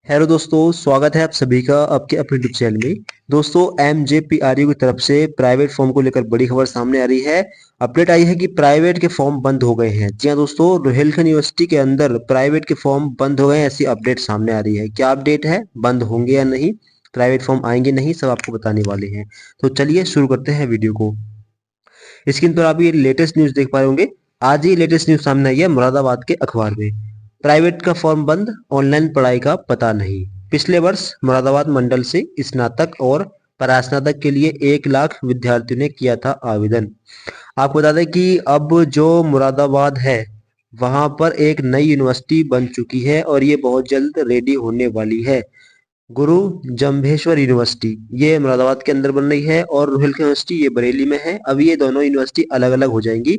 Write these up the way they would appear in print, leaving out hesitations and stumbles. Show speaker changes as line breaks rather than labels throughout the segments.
Hello दोस्तों, स्वागत है आप सभी का आपके अपने यूट्यूब चैनल में। दोस्तों, एमजेपीआरयू की तरफ से प्राइवेट फॉर्म को लेकर बड़ी खबर सामने आ रही है। अपडेट आई है कि प्राइवेट के फॉर्म बंद हो गए हैं। जी हाँ दोस्तों, रोहिलखंड यूनिवर्सिटी के अंदर प्राइवेट के फॉर्म बंद हो गए हैं, ऐसी अपडेट सामने आ रही है। क्या अपडेट है, बंद होंगे या नहीं, प्राइवेट फॉर्म आएंगे नहीं, सब आपको बताने वाले हैं। तो चलिए शुरू करते हैं वीडियो को। स्क्रीन पर आप ये लेटेस्ट न्यूज देख पा रहे होंगे। आज ही लेटेस्ट न्यूज सामने आई है मुरादाबाद के अखबार में। प्राइवेट का फॉर्म बंद, ऑनलाइन पढ़ाई का पता नहीं। पिछले वर्ष मुरादाबाद मंडल से स्नातक और परास्नातक के लिए 1 लाख विद्यार्थियों ने किया था आवेदन। आपको बता दें कि अब जो मुरादाबाद है वहां पर एक नई यूनिवर्सिटी बन चुकी है और ये बहुत जल्द रेडी होने वाली है। गुरु जम्भेश्वर यूनिवर्सिटी ये मुरादाबाद के अंदर बन रही है और रुहेलखंड यूनिवर्सिटी ये बरेली में है। अब ये दोनों यूनिवर्सिटी अलग अलग हो जाएंगी।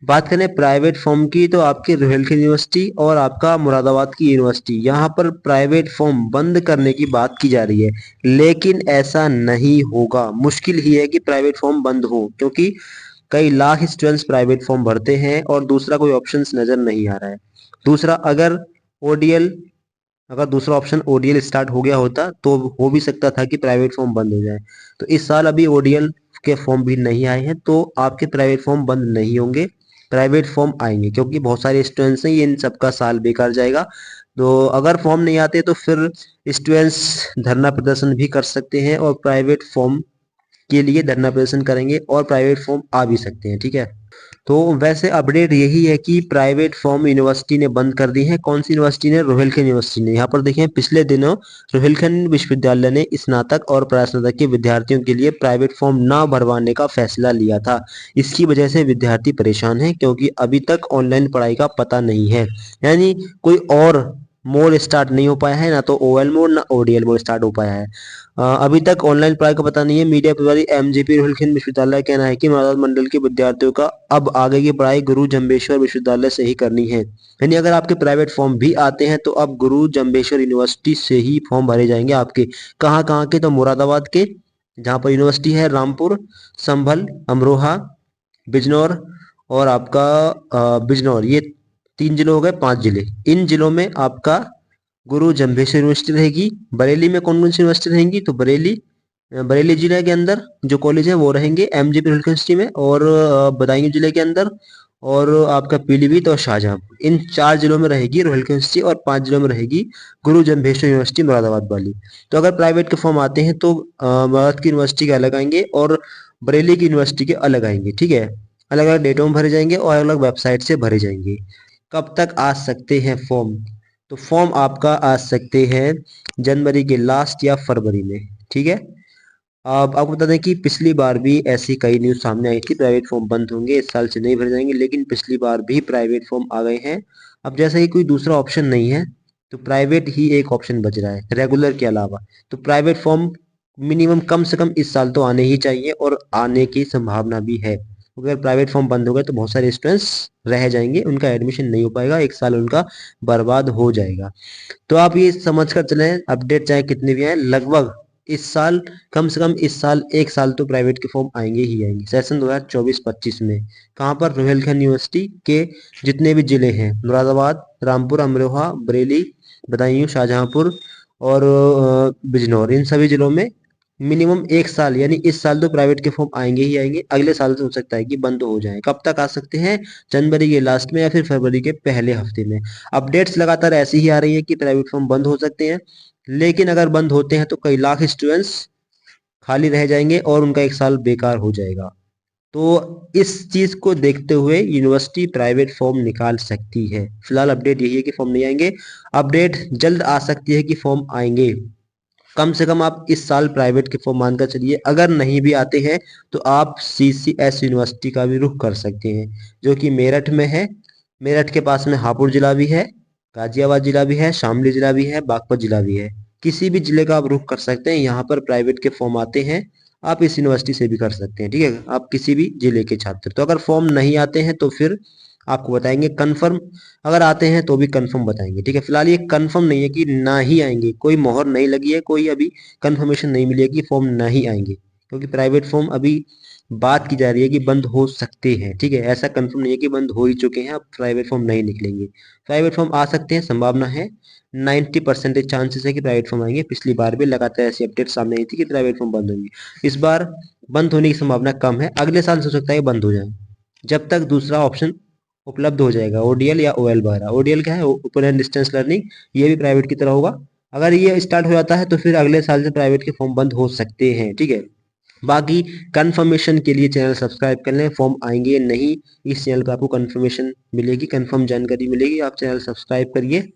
बात करें प्राइवेट फॉर्म की तो आपकी रुहेलखंड यूनिवर्सिटी और आपका मुरादाबाद की यूनिवर्सिटी यहाँ पर प्राइवेट फॉर्म बंद करने की बात की जा रही है, लेकिन ऐसा नहीं होगा। मुश्किल ही है कि प्राइवेट फॉर्म बंद हो, क्योंकि कई लाख स्टूडेंट्स प्राइवेट फॉर्म भरते हैं और दूसरा कोई ऑप्शंस नजर नहीं आ रहा है। दूसरा, ओडीएल अगर दूसरा ऑप्शन ओडीएल स्टार्ट हो गया होता तो हो भी सकता था कि प्राइवेट फॉर्म बंद हो जाए। तो इस साल अभी ओडीएल के फॉर्म भी नहीं आए हैं, तो आपके प्राइवेट फॉर्म बंद नहीं होंगे, प्राइवेट फॉर्म आएंगे, क्योंकि बहुत सारे स्टूडेंट्स हैं, ये इन सबका साल बेकार जाएगा। तो अगर फॉर्म नहीं आते तो फिर स्टूडेंट्स धरना प्रदर्शन भी कर सकते हैं और प्राइवेट फॉर्म के लिए धरना प्रदर्शन करेंगे और प्राइवेट फॉर्म आ भी सकते हैं। ठीक है, तो वैसे अपडेट यही है कि प्राइवेट फॉर्म यूनिवर्सिटी ने बंद कर दी है। कौन सी यूनिवर्सिटी ने? रोहिलखंड यूनिवर्सिटी ने। यहाँ पर देखें, पिछले दिनों रोहिलखंड विश्वविद्यालय ने स्नातक और परास्नातक के विद्यार्थियों के लिए प्राइवेट फॉर्म न भरवाने का फैसला लिया था। इसकी वजह से विद्यार्थी परेशान हैं, क्योंकि अभी तक ऑनलाइन पढ़ाई का पता नहीं है। यानी कोई और मोड स्टार्ट नहीं हो पाया है, ना तो ओएल मोड ना ओडीएल मोड स्टार्ट हो पाया है। अभी तक ऑनलाइन पढ़ाई का पता नहीं है। मीडिया प्रतिवादी एमजेपी रोहिलखंड विश्वविद्यालय का कहना है कि मुरादाबाद मंडल के विद्यार्थियों का अब आगे की पढ़ाई गुरु जम्बेश्वर विश्वविद्यालय से ही करनी है। यानी अगर आपके प्राइवेट फॉर्म भी आते हैं तो अब गुरु जम्बेश्वर यूनिवर्सिटी से ही फॉर्म भरे जाएंगे आपके। कहाँ कहाँ के? तो मुरादाबाद के, जहाँ पर यूनिवर्सिटी है, रामपुर, संभल, अमरोहा, बिजनौर और आपका बिजनौर, ये 3 जिले हो गए, 5 जिले। इन जिलों में आपका गुरु जम्भेश्वर यूनिवर्सिटी रहेगी। बरेली में कौन कौन सी यूनिवर्सिटी रहेंगी? तो बरेली जिले के अंदर जो कॉलेज है वो रहेंगे एमजेपी यूनिवर्सिटी में, और बदायूं जिले के अंदर, और आपका पीलीभीत और शाहजहांपुर, इन 4 जिलों में रहेगी रोहिलखंड यूनिवर्सिटी और 5 जिलों में रहेगी गुरु जम्भेश्वर यूनिवर्सिटी मुरादाबाद वाली। तो अगर प्राइवेट के फॉर्म आते हैं तो मुरादाबाद की यूनिवर्सिटी के अलग आएंगे और बरेली की यूनिवर्सिटी के अलग आएंगे। ठीक है, अलग अलग डेटों में भरे जाएंगे और अलग अलग वेबसाइट से भरे जाएंगे। कब तक आ सकते हैं फॉर्म? तो फॉर्म आपका आ सकते हैं जनवरी के लास्ट या फरवरी में। ठीक है, अब आपको बता दें कि पिछली बार भी ऐसी कई न्यूज सामने आई थी, प्राइवेट फॉर्म बंद होंगे, इस साल से नहीं भरे जाएंगे, लेकिन पिछली बार भी प्राइवेट फॉर्म आ गए हैं। अब जैसे ही कोई दूसरा ऑप्शन नहीं है तो प्राइवेट ही एक ऑप्शन बच रहा है रेगुलर के अलावा। तो प्राइवेट फॉर्म मिनिमम कम से कम इस साल तो आने ही चाहिए, और आने की संभावना भी है। अगर प्राइवेट फॉर्म बंद हो गए तो बहुत सारे स्टूडेंट्स रह जाएंगे, उनका एडमिशन नहीं हो पाएगा, एक साल उनका बर्बाद हो जाएगा। तो आप ये समझ कर चलें, अपडेट चाहे कितने भी आए, लगभग इस साल, कम से कम इस साल 1 साल तो प्राइवेट के फॉर्म आएंगे ही आएंगे, सेशन 2024-25 में। कहाँ पर? रोहिलखंड यूनिवर्सिटी के जितने भी जिले हैं, मुरादाबाद, रामपुर, अमरोहा, बरेली, बदायूं, शाहजहांपुर और बिजनौर, इन सभी जिलों में मिनिमम 1 साल, यानी इस साल तो प्राइवेट के फॉर्म आएंगे ही आएंगे। अगले साल से हो सकता है कि बंद हो जाए। कब तक आ सकते हैं? जनवरी के लास्ट में या फिर फरवरी के पहले हफ्ते में। अपडेट्स लगातार ऐसी ही आ रही है कि प्राइवेट फॉर्म बंद हो सकते हैं, लेकिन अगर बंद होते हैं तो कई लाख स्टूडेंट्स खाली रह जाएंगे और उनका एक साल बेकार हो जाएगा। तो इस चीज को देखते हुए यूनिवर्सिटी प्राइवेट फॉर्म निकाल सकती है। फिलहाल अपडेट यही है कि फॉर्म नहीं आएंगे। अपडेट जल्द आ सकती है कि फॉर्म आएंगे। कम से कम आप इस साल प्राइवेट के फॉर्म मानकर चलिए। अगर नहीं भी आते हैं तो आप सीसीएस यूनिवर्सिटी का भी रुख कर सकते हैं, जो कि मेरठ में है। मेरठ के पास में हापुड़ जिला भी है, गाजियाबाद जिला भी है, शामली जिला भी है, बागपत जिला भी है। किसी भी जिले का आप रुख कर सकते हैं, यहाँ पर प्राइवेट के फॉर्म आते हैं। आप इस यूनिवर्सिटी से भी कर सकते हैं। ठीक है, आप किसी भी जिले के छात्र। तो अगर फॉर्म नहीं आते हैं तो फिर आपको बताएंगे कंफर्म, अगर आते हैं तो भी कंफर्म बताएंगे। ठीक है, फिलहाल ये कंफर्म नहीं है कि ना ही आएंगे, कोई मोहर नहीं लगी है, कोई अभी कंफर्मेशन नहीं मिली है कि फॉर्म नहीं आएंगे। क्योंकि प्राइवेट फॉर्म अभी बात की जा रही है कि बंद हो सकते हैं, ठीक है, ऐसा कंफर्म नहीं है कि बंद हो ही चुके हैं, अब प्राइवेट फॉर्म नहीं निकलेंगे। प्राइवेट फॉर्म आ सकते हैं, संभावना है, 90% चांसेस है कि प्राइवेट फॉर्म आएंगे। पिछली बार भी लगातार ऐसी अपडेट सामने आई थी कि प्राइवेट फॉर्म बंद होंगे। इस बार बंद होने की संभावना कम है, अगले साल हो सकता है बंद हो जाए, जब तक दूसरा ऑप्शन उपलब्ध हो जाएगा, ओडीएल या ओएल वगैरह। ओडीएल क्या है, ओपन एंड डिस्टेंस लर्निंग, ये भी प्राइवेट की तरह होगा। अगर ये स्टार्ट हो जाता है तो फिर अगले साल से प्राइवेट के फॉर्म बंद हो सकते हैं, ठीक है। बाकी कंफर्मेशन के लिए चैनल सब्सक्राइब कर लें, फॉर्म आएंगे नहीं, इस चैनल पर आपको कंफर्मेशन मिलेगी, कंफर्म जानकारी मिलेगी, आप चैनल सब्सक्राइब करिए।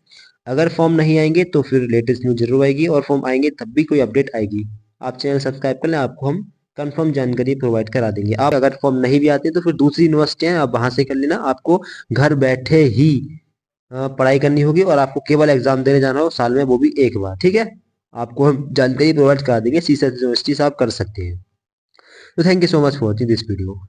अगर फॉर्म नहीं आएंगे तो फिर लेटेस्ट न्यूज जरूर आएगी, और फॉर्म आएंगे तब भी कोई अपडेट आएगी। आप चैनल सब्सक्राइब कर लें, आपको हम कंफर्म जानकारी प्रोवाइड करा देंगे। आप अगर फॉर्म नहीं भी आते तो फिर दूसरी यूनिवर्सिटी है, आप वहां से कर लेना, आपको घर बैठे ही पढ़ाई करनी होगी, और आपको केवल एग्जाम देने जाना हो साल में, वो भी एक बार, ठीक है। आपको हम जानकारी प्रोवाइड करा देंगे, सीसैट यूनिवर्सिटी से आप कर सकते हैं। तो thank you so much for watching this video.